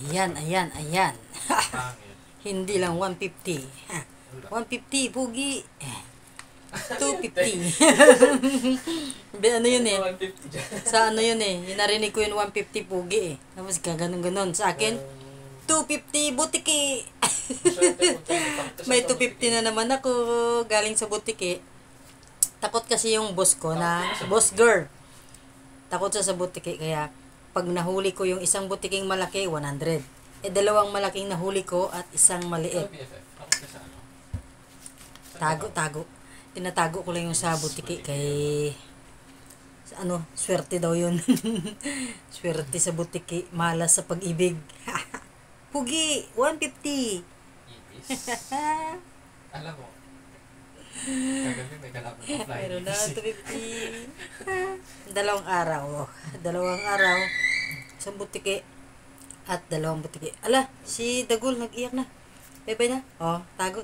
Ayan, ayan, ayan. Pangit. Hindi lang 150. 150, pugi. 250. Ano yun eh. 150 dyan. Sa ano yun eh. Narinig ko yun 150 pugi eh. Tapos gaganon-ganon. Sa akin, 250 butiki. May 250 na naman ako galing sa butiki. Takot kasi yung boss ko na boss girl. Takot siya sa butiki kaya pag nahuli ko yung isang butiking malaki 100. Dalawang malaking nahuli ko at isang maliit. Tago. Tinatago ko lang yung sa butiki kay swerte daw yun. Swerte sa butiki, malas sa pag-ibig. Pugi, 150. Alam mo, kagabi may kalaban ng flying Meron na, fish. 250. Dalawang araw, isang butiki at dalawang butiki. Ala, si Dagul nag-iyak na. Bye-bye na. Oh, tago.